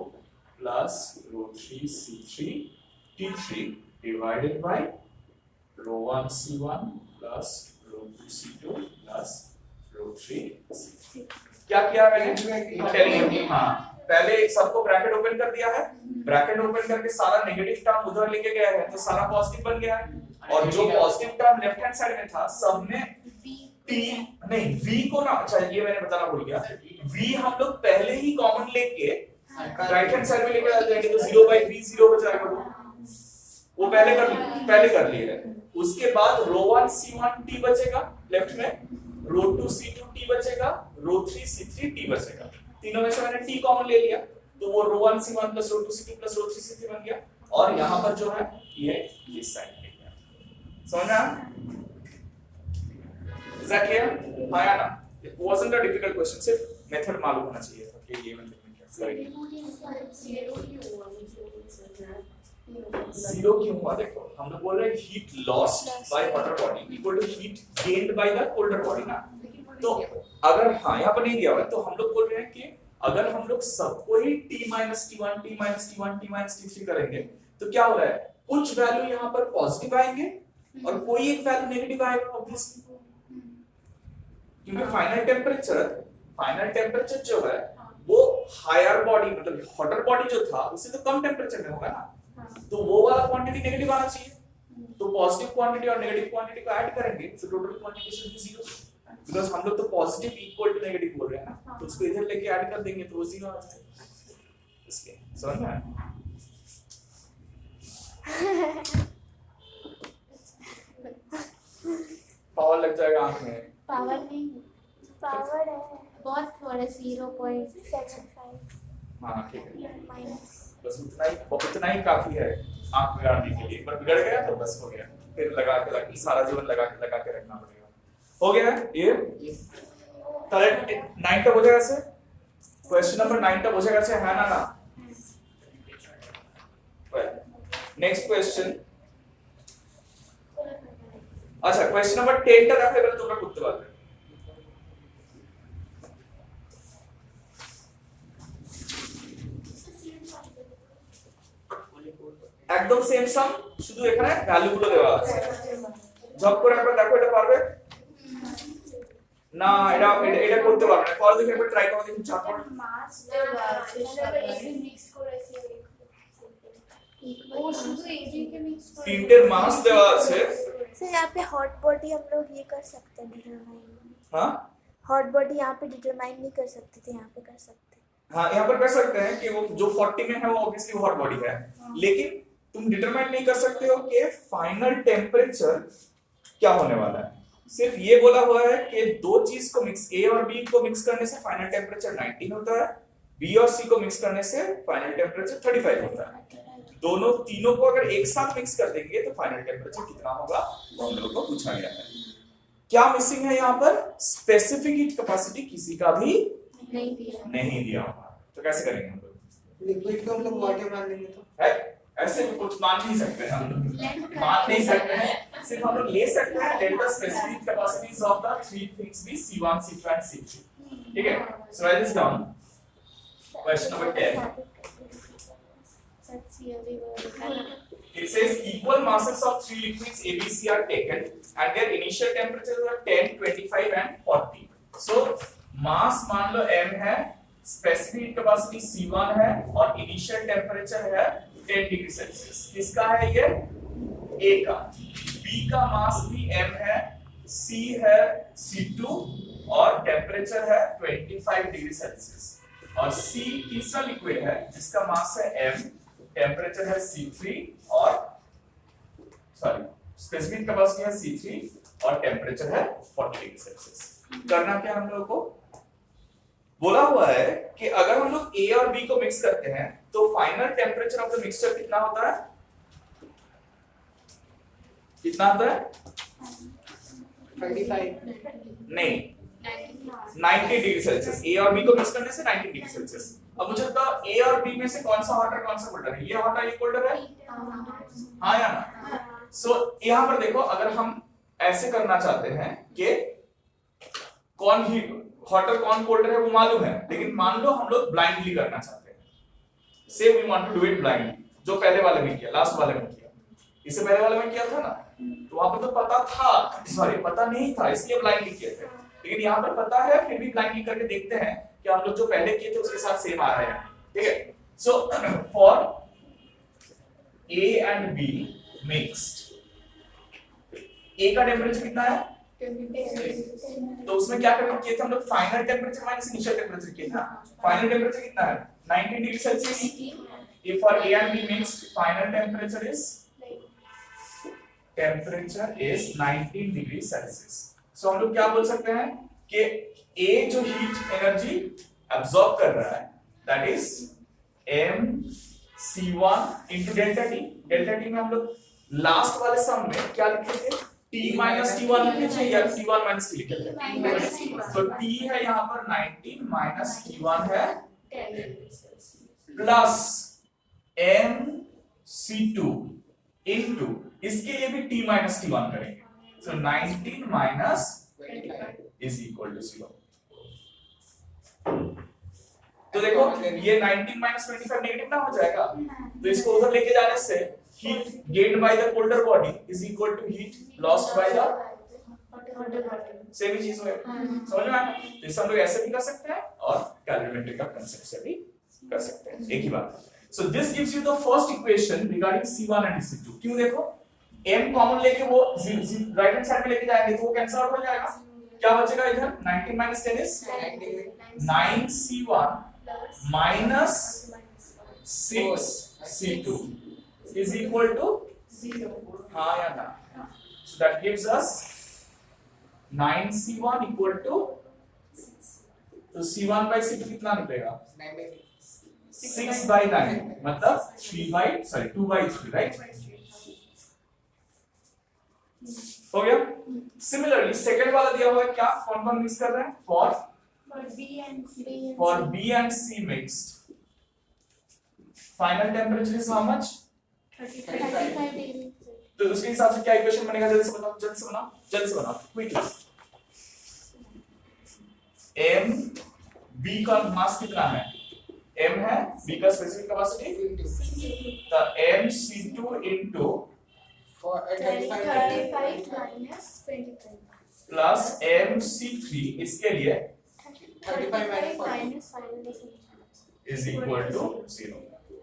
plus ρ3 C3 T3 divided by ρ1 C1 plus ρ2 C2 plus ρ3 C3। क्या किया मैंने? हाँ, पहले सबको bracket open कर दिया है, bracket open करके सारा नेगेटिव टर्म उधर लेके गया है, तो सारा पॉजिटिव बन गया है, और जो positive term left hand side में था सब में T नहीं V को ना, अच्छा ये मैंने बताना भूल गया, V हम लोग पहले ही कॉमन लेके राइट हैंड साइड में लेके आ जाएंगे, तो 0/V 0 हो जाएगा, वो पहले कर लिए है। उसके बाद ρ1 C1 T बचेगा लेफ्ट में, ρ2 C2 T बचेगा, ρ3 C3 T बचेगा, तीनों में से मैंने T कॉमन ले लिया, तो वो ρ1 C1 plus ρ2 C2 plus ρ3 C3 बन गया, और यहाँ पर जो है ये इस साइड ले गया। समझ में आया? Is that clear? हाँ या ना? It wasn't a difficult question, सिर्फ मेथड मालूम होना चाहिए था कि ये मतलब क्या करेंगे। जीरो क्यों हुआ? देखो हम लोग बोल रहे हैं heat lost by hotter body equal to heat gained by the colder body ना। तो अगर हाँ यहाँ पर नहीं दिया हुआ है, तो हम लोग बोल रहे हैं कि अगर हम लोग सबको ही T minus T1 T minus T1 T minus T3 करेंगे, तो क्या हो रहा है? कुछ वैल्यू यहाँ पर पॉजिटिव आएंगे और कोई एक वैल्यू नेगेटिव आएगा ऑब्वियसली, क्योंकि फाइनल टेम्परेचर जो है वो हायर बॉडी मतलब हॉटर बॉडी जो था उससे तो कम टेम्परेचर में होगा ना, तो वो वाला क्वांटिटी नेगेटिव आना चाहिए, तो पॉजिटिव क्वांटिटी और नेगेटिव क्वांटिटी को ऐड करेंगे, तो total quantity should be 0, because हम लोग तो पॉजिटिव इक्वल टू नेगेटिव बोल रहे हैं ना, तो उसको इधर लेके ऐड कर देंगे तो वो 0 आ जाएगा। इसलिए समझ में आया? पावर लग जाएगा आंख में। पावर नहीं, पावर है बहुत थोड़े 0.75 हाँ ठीक है, माइनस। बस उतना ही काफी है आंख बिगाड़ने के लिए। एक बार बिगड़ गया तो बस हो गया, फिर लगा के सारा जीवन लगा के रखना पड़ेगा। हो गया ये करेक्ट 9 तक हो जाएगा से क्वेश्चन नंबर 9 तक हो जाएगा से, है ना? नेक्स्ट क्वेश्चन, अच्छा क्वेश्चन नंबर 10 तक रखे पहले तुमरा कुत्ते वाले একদম সেম সাম, শুধু এখানে ভ্যালুগুলো দেওয়া আছে। জব করে একবার দেখো এটা পারবে না? এটা করতে পারবে না, করো দেখি একবার ট্রাই করো দেখি চাপ করো। মাস মিক্স করেছে ও শুধু এজি কে মিক্স করে তিনটের মাস দেওয়া আছে। सर यहाँ पे हॉट बॉडी हम लोग ये कर सकते हैं डिटरमाइन, हाँ हॉट बॉडी यहाँ पे डिटरमाइन नहीं कर सकते थे, यहाँ पे कर सकते हैं। हाँ यहाँ पर कर सकते हैं कि वो जो 40 में है वो ऑब्वियसली हॉट बॉडी है, लेकिन तुम डिटरमाइन नहीं कर सकते हो कि फाइनल टेम्परेचर क्या होने वाला है। सिर्फ ये बोला हुआ है कि दो चीज को मिक्स A और B को मिक्स करने से फाइनल टेम्परेचर 19 होता है, B और C को मिक्स करने से फाइनल टेम्परेचर 35 होता है। दोनों तीनों को अगर एक साथ मिक्स कर देंगे तो फाइनल टेम्परेचर कितना होगा वो हम लोग को पूछा गया है। क्या मिसिंग है यहाँ पर? स्पेसिफिक हीट कैपेसिटी किसी का भी नहीं दिया हुआ, तो कैसे करेंगे हम लोग? लिक्विड को हम लोग वाटर मान लेंगे तो है ऐसे भी कुछ मान नहीं सकते हैं, मान नहीं सकते हैं, सिर्फ हम लोग ले सकते हैं let the specific capacities of the three things be C1 C2 and C3। ठीक है, so write this down. Question number 10, such ये भी बोल रहा है It says equal masses of three liquids A, B, C are taken and their initial temperatures are 10, 25 and 40. So mass मान लो m है, specific capacity C1 है और initial temperature है 10 डिग्री सेल्सियस. किसका है ये? A का. B का मास भी m है, C है C2 और टेम्परेचर है 25 डिग्री सेल्सियस. और C तीसरा लिक्विड है जिसका मास है m, टेम्परेचर है C3 और सॉरी स्पेसिफिक कैपेसिटी है C3 और टेम्परेचर है 40 डिग्री सेल्सियस. करना क्या हम लोगों को? बोला हुआ है कि अगर हम लोग A और B को मिक्स करते हैं तो final temperature of the mixture कितना होता है? कितना होता है? 25 नहीं, 90 डिग्री सेल्सियस. A और B को मिक्स करने से 90 डिग्री सेल्सियस. अब मुझे बताओ A और B में से कौन सा हॉट है कौन सा कोल्डर है? ये हॉट है ये कोल्डर है? हाँ या ना? सो यहाँ पर देखो, अगर हम ऐसे करना चाहते हैं कि कौन हीट हॉटर कौन कोल्डर है वो मालूम है, लेकिन मान लो हम लोग ब्लाइंडली करना चाहते हैं. Say we want to do it blindly, जो पहले वाले में किया, लास्ट वाले में किया. इससे पहले वाले में किया था ना, तो वहां पर तो पता था, सॉरी पता नहीं था इसलिए ब्लाइंडली किए थे. लेकिन यहाँ पर पता है फिर भी ब्लाइंडली करके देखते हैं कि हम लोग जो पहले किए थे उसके साथ सेम आ रहे हैं. ठीक है. So for A and B mixed, A का टेम्परेचर कितना है? तो उसमें क्या करना किए थे हम लोग? Final temperature minus initial temperature किए थे. फाइनल टेम्परेचर कितना है? 90 degree Celsius. If for A and B mixed, final temperature is 19 degree Celsius. So हम लोग क्या बोल सकते हैं कि A जो हीट एनर्जी एब्सॉर्ब कर रहा है that is mc1 into delta T. Delta T में हम लोग लास्ट वाले सम में क्या लिखे थे? T minus T1 लिखे थे या T1 minus T लिखे थे? तो T है यहाँ पर 19 minus T1 है प्लस mc2 into इसके लिए भी T minus T1 करेंगे. So 19 minus is equal to 0. तो देखो ये 19 minus 25 नेगेटिव ना हो जाएगा, तो इसको उधर लेके जाने से heat gained by the colder body is equal to heat lost by the same चीज हो. समझ में आया? तो इसे हम लोग ऐसे भी कर सकते हैं और कैलोरीमेट्री का कांसेप्ट से भी कर सकते हैं, एक ही बात. So this gives you the first equation regarding C1 and C2. क्यों? देखो m कॉमन लेके वो राइट हैंड साइड में लेके जाएंगे तो वो कैंसिल आउट हो जाएगा. क्या बचेगा इधर? 19 minus 10 is 9C1 minus 6C2 is equal to 0. हाँ या ना? So that gives us 9C1 equal to, तो C1 by C2 कितना निकलेगा? 6 by 9 मतलब 2 by 3 राइट? हो गया. सिमिलरली सेकंड वाला दिया हुआ है, क्या कौन कौन मिक्स कर रहे हैं? For B and C mixed, final temperature is how much? 35 degree. तो उसके हिसाब से क्या इक्वेशन बनेगा? जल्दी से बनाओ क्विकली. m B का मास कितना है? m है, B का स्पेसिफिक कैपेसिटी, तो mc2 into 35 minus 25 plus mc3 इसके लिए 35 minus 40 minus final is equal to 0.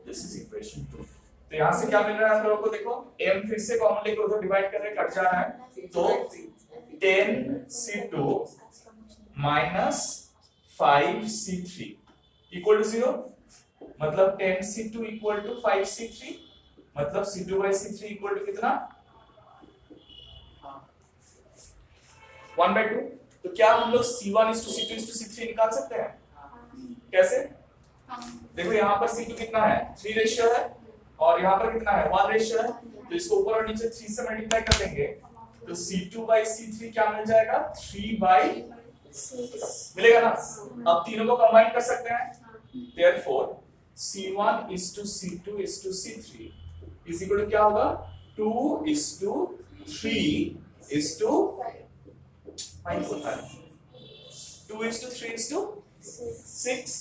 This is equation 2. तो यहाँ से क्या मिल रहा है हम लोगों को? देखो m फिर से कॉमन लेके उधर डिवाइड कर रहे, कट जा रहा है, तो 10c2 minus 5c3 equal to 0. मतलब 10c2 equal to 5c3, मतलब c2 by c3 equal to कितना? 1 by 2. तो क्या हम लोग c1 is to c2 is to c3 निकाल सकते हैं? कैसे? देखो यहाँ पर c2 कितना है? 3 रेशियो है और यहाँ पर कितना है? 1 रेशियो है. तो इसको ऊपर और नीचे 3 से मल्टीप्लाई कर देंगे तो c2 by c3 क्या मिल जाएगा? 3 by 6 मिलेगा ना? अब तीनों को कंबाइन कर सकते हैं. Therefore c1 is to c2 is to c3 is equal to क्या होगा? 2 is to 3 is to 2 is to 3 is to 6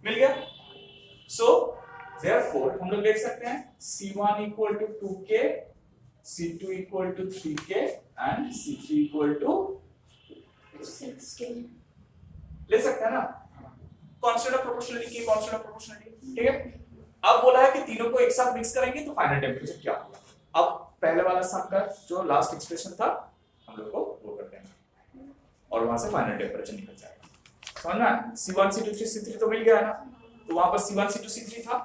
मिल गया. So Therefore हम लोग देख सकते हैं C1 equal to 2K, C2 equal to 3K and C3 equal to 6K. ले सकते हैं ना, कांस्टेंट ऑफ प्रोपोर्शनलिटी की कांस्टेंट ऑफ प्रोपोर्शनलिटी, ठीक है। अब बोला है कि तीनों को एक साथ मिक्स करेंगे तो फाइनल टेम्परेचर क्या होगा। अब पहले वाला सम का जो लास्ट एक्सप्रेशन था हम लोग को वो कर देंगे और वहां से फाइनल टेम्परेचर निकल जाएगा। समझना, C1 C2 C3 तो मिल गया है ना, तो वहां पर C1 C2 C3 था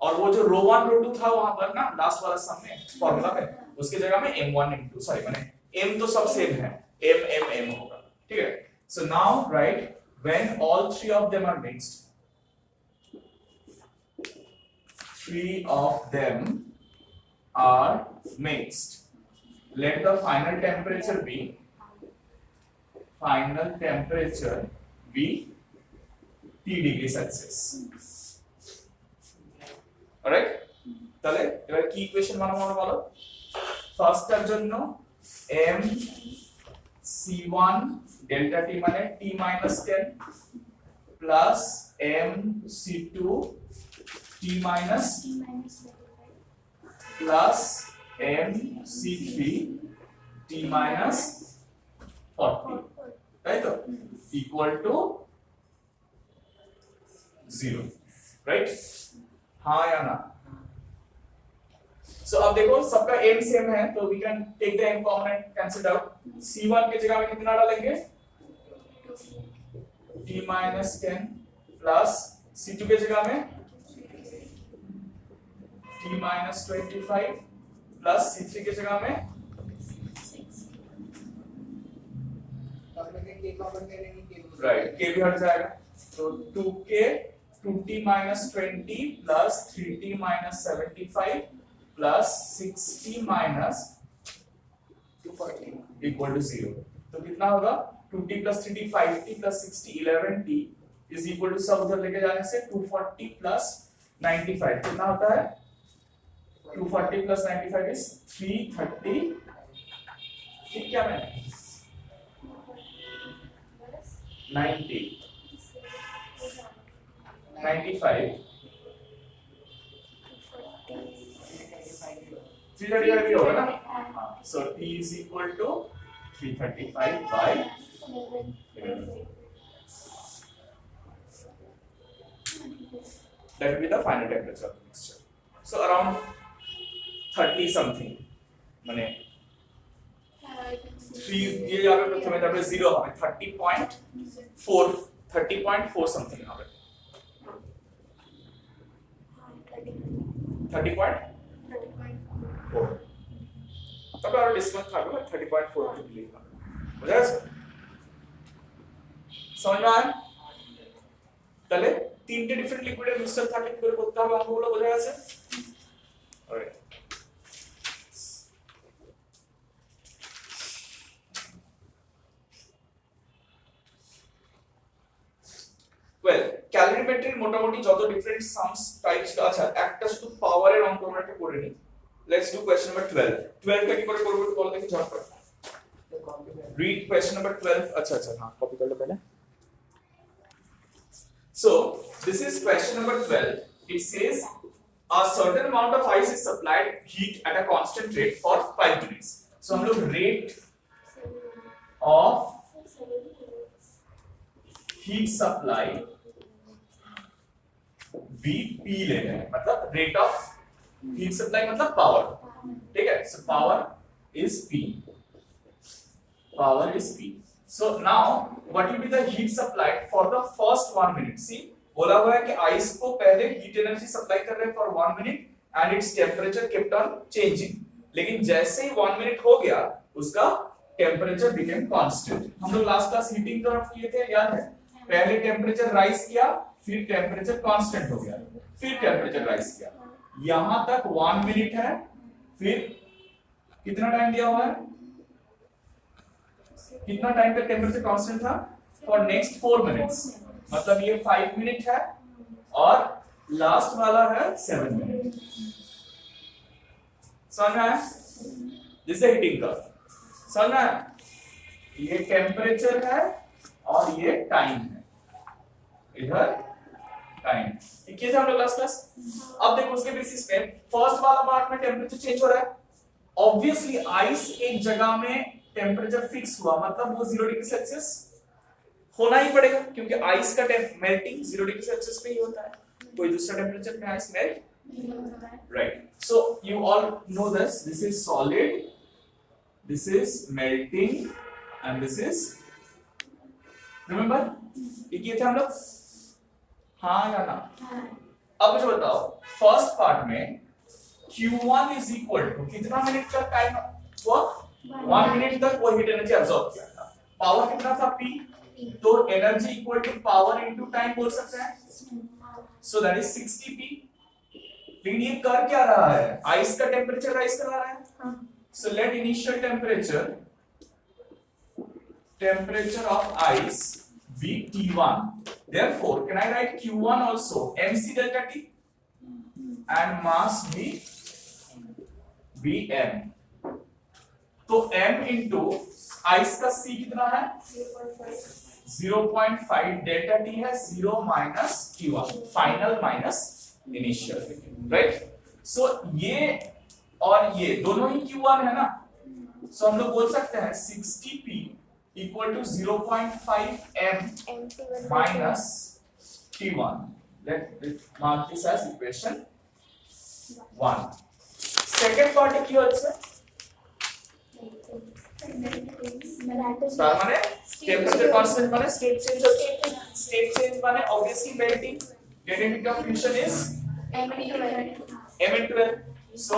और वो जो रो1 रो2 था वहां पर ना लास्ट वाला सम में फार्मूला में उसकी जगह में M1 M2 सॉरी मैंने M तो सब सेम है, M होगा, ठीक है। So now right when all three of them are mixed, let the final temperature be T degree Celsius. Alright, তাহলে এবার কি ইকুয়েশন বানাবো আমরা বলো। ফার্স্টটার জন্য m c1 delta t মানে t minus 10 plus m c2 t minus plus m c3 t minus 40, তাই তো, equal to 0, right? हाँ या ना। So अब देखो सबका m सेम है तो we can take the m common and cancel out। c1 के जगह में कितना डालेंगे t minus 10 plus c2 के जगह में t minus 25 plus c3 के जगह में right k भी हट जाएगा तो 2k 2t minus 20 plus 3t minus 75 plus 6t minus 240 equal to 0। तो कितना होगा 2t plus 3t 5t plus 6t 11t is equal to सब उधर लेके जाने से 240 plus 95 कितना होता है 240 plus 95 is 330, ठीक क्या मैंने 90 95 335 भी होगा ना, so t is equal to 335 by 11। That will be the final temperature of the mixture. So around 30 something মানে 3 দিয়ে যাবে প্রথমে, তারপরে 0 হবে 30.4 something হবে 30.4 তারপর আর ডিসকাউন্ট থাকবে 30.4 কে লিখ হবে, বুঝা গেছে? समझ में आया? তাহলে তিনটে ডিফারেন্ট লিকুইডের মিক্সচার থাকলে কি করে করতে হবে অঙ্কগুলো, বোঝা গেছে? অলরাইট, ওয়েল ক্যালোরিমেট্রির মোটামুটি যত ডিফারেন্ট সামস টাইপস আছে একটা শুধু পাওয়ারের অঙ্ক আমরা একটা করে নিই। লেটস ডু কোশ্চেন নাম্বার 12 টা কি করে করব একটু বলো দেখি ঝটপট। Read question number 12। अच्छा हाँ कॉपी कर लो पहले। So this is question number 12. It says a certain amount of ice is supplied heat at a constant rate for 5 minutes. So हम लोग rate of heat supply Vp ले रहे हैं, मतलब rate of heat supply मतलब power, ठीक है? So power is P. Power is P. So now what will be the heat supplied for the first 1 minute? See बोला हुआ है कि आइस को पहले हीट एनर्जी सप्लाई कर रहे हैं for 1 minute and its temperature kept on changing, लेकिन जैसे ही 1 मिनट हो गया उसका टेम्परेचर बिकेम कांस्टेंट। हम लोग लास्ट क्लास हीटिंग तरफ किए थे, याद है? पहले टेम्परेचर राइज किया, फिर टेम्परेचर कांस्टेंट हो गया, फिर टेम्परेचर राइज किया। यहां तक 1 मिनट है, फिर कितना टाइम दिया हुआ है, कितना टाइम तक टेम्परेचर कांस्टेंट था? फॉर नेक्स्ट 4 मिनट्स, मतलब ये 5 मिनट है और लास्ट वाला है 7 मिनट। समझ में आया? This is heating curve. समझ में आया? ये टेम्परेचर है और ये टाइम है, इधर टाइम। ठीक है हम लोग लास्ट क्लास। अब देखो उसके बेसिस पे फर्स्ट वाला पार्ट में टेंपरेचर चेंज हो रहा है। ऑब्वियसली आइस एक जगह में टेंपरेचर फिक्स हुआ मतलब वो 0 डिग्री सेल्सियस होना ही पड़ेगा क्योंकि आइस का मेल्टिंग 0 डिग्री सेल्सियस पे ही होता है, कोई दूसरा टेंपरेचर पे ice melt right. So you all know this is solid, this is melting and this is remember ये किए थे हम लोग, हाँ या ना? अब मुझे बताओ फर्स्ट पार्ट में Q1 is equal to कितना मिनट का टाइम हुआ, 1 मिनट तक वो हीट एनर्जी अब्सॉर्ब किया था। पावर कितना था P, तो energy equal to power into time बोल सकते हैं, सो दैट इज 60 P। लेकिन ये कर क्या रहा है, आइस का टेंपरेचर राइज करा रहा है। So let initial temperature of ice be T1, therefore can I write Q1 also mc delta T and mass be m। तो m into आइस का c कितना है 0.5, डेल्टा T है 0 minus Q1, final minus initial, right. So ये और ये दोनों ही Q1 है ना, सो हम लोग बोल सकते हैं 60P equal to 0.5 m minus T1। Let mark this as equation 1। Second part है क्या है माने टेंपरेचर कांस्टेंट माने स्टेट चेंज होती है, स्टेट चेंज माने obviously melting, derivative of fusion is m into l। So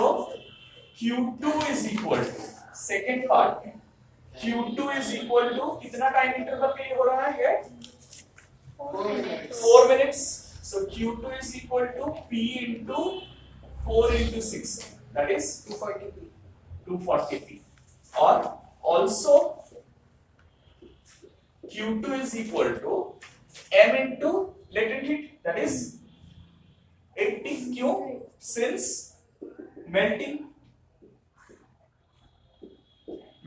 Q2 is equal to second part में Q2 is equal to कितना टाइम इंटरवल के लिए हो रहा है ये 4 minutes। So Q2 is equal to P into 4 into 6, that is 240P। और also Q2 is equal to M into latent heat, that is 80Q since melting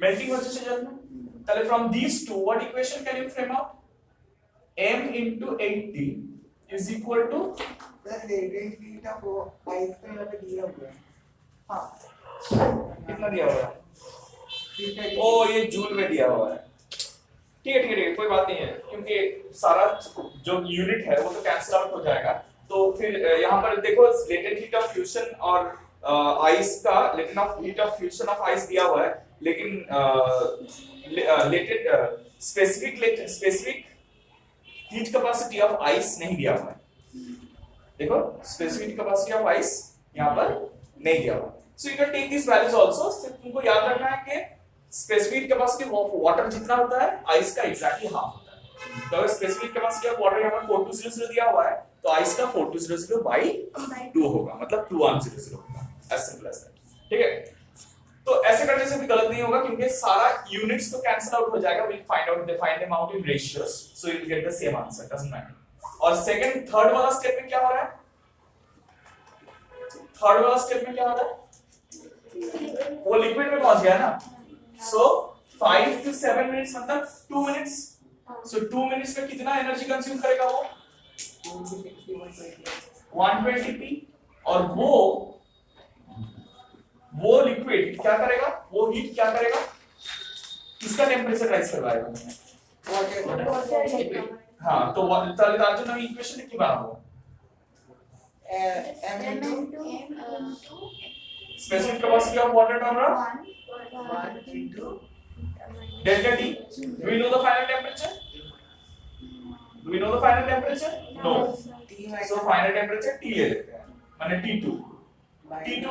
वजह से जल में। ताले from these two what equation can you frame out? M into 80 is equal to the latent heat of ice पे यहाँ पे दिया हुआ है। हाँ कितना दिया हुआ है, ओ ये जूल में दिया हुआ है। ठीक है ठीक है ठीक है, कोई बात नहीं है क्योंकि सारा जो यूनिट है वो तो कैंसिल आउट हो जाएगा। तो फिर यहाँ पर देखो लेटेंट हीट ऑफ फ्यूजन और आइस का latent heat of fusion of ice दिया हुआ है, लेकिन specific heat capacity of ice नहीं दिया हुआ है। देखो स्पेसिफिक कैपेसिटी ऑफ आइस यहाँ पर नहीं दिया हुआ। So you can take this values also. तुमको याद रखना है कि स्पेसिफिक कैपेसिटी ऑफ वाटर जितना होता है आइस का एग्जैक्टली हाफ होता है। तो अगर स्पेसिफिक कैपेसिटी ऑफ वाटर यहाँ पर 4200 दिया हुआ है तो आइस का 4200 by 2 होगा, मतलब 2100 होगा। as simple as that। ठीक है, तो ऐसे करने से भी गलत नहीं होगा क्योंकि सारा यूनिट्स तो कैंसिल आउट हो जाएगा। we'll find out define them out in ratios so you'll get the same answer, doesn't matter। और सेकंड थर्ड वाला स्टेप में क्या हो रहा है, थर्ड वाला स्टेप में क्या हो रहा है, वो लिक्विड में पहुंच गया ना। सो 5 to 7 मिनट्स मतलब 2 मिनट्स। सो 2 मिनट्स में कितना एनर्जी कंज्यूम करेगा वो 120p। और वो लिक्विड क्या करेगा, वो हीट क्या करेगा, किसका टेम्परेचर राइज करवाएगा। हाँ तो जो नई इक्वेशन लिखी बात हो m into specific capacity of water Turner 1 into delta T। Do we know the final temperature? Do we know the final temperature? No। T minus So final temperature T ले लेते हैं, माने T2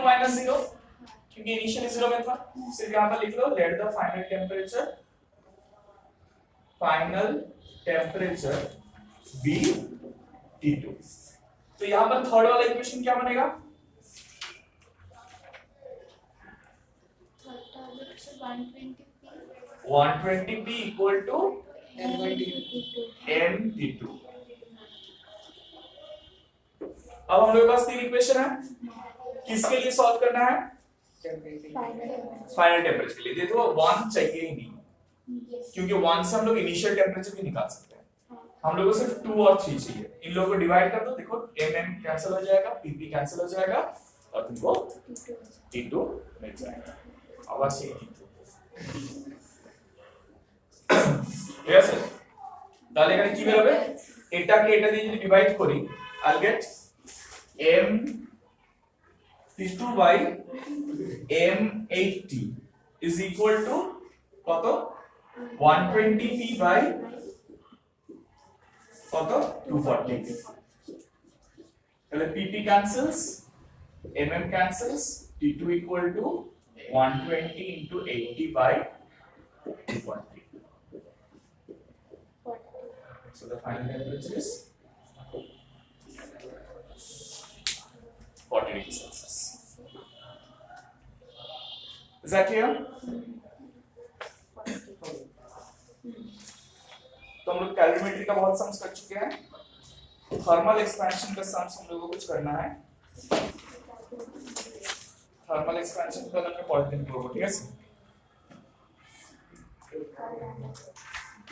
minus 0 क्योंकि initially 0 में था। सिर्फ यहाँ पर लिख लो let the final temperature be T2। तो यहाँ पर थर्ड वाला इक्वेशन क्या बनेगा, 120p equal to mT2। अब हम लोग के पास तीन इक्वेशन है, किसके लिए सॉल्व करना है, फाइनल टेम्परेचर के लिए। देखो 1 चाहिए ही नहीं क्योंकि 1 से हम लोग इनिशियल टेम्परेचर भी निकाल सकते हैं। हम लोगों को सिर्फ 2 और 3 चाहिए। इन लोगों को डिवाइड कर दो, देखो mm कैंसिल हो जाएगा, pp कैंसिल हो जाएगा और तुमको t2 मिल जाएगा। আবার সেই t2 ঠিক আছে। তাহলে এখানে কি বের হবে, এটাকে এটা দিয়ে যদি ডিভাইড করি I'll get m t2 by m8t is equal to কত 120p by কত 240। তাহলে pp cancels, mm cancels, t2 equal to 120 into 80 by 240. So the final temperature is 40 degrees Celsius. Is that clear? तो हम लोग calorimetry का बहुत sums कर चुके हैं। थर्मल एक्सपेंशन का सम्स हम लोगों को कुछ करना है। थर्मल एक्सपेंशन का हमने पढ़ते हैं, ठीक है।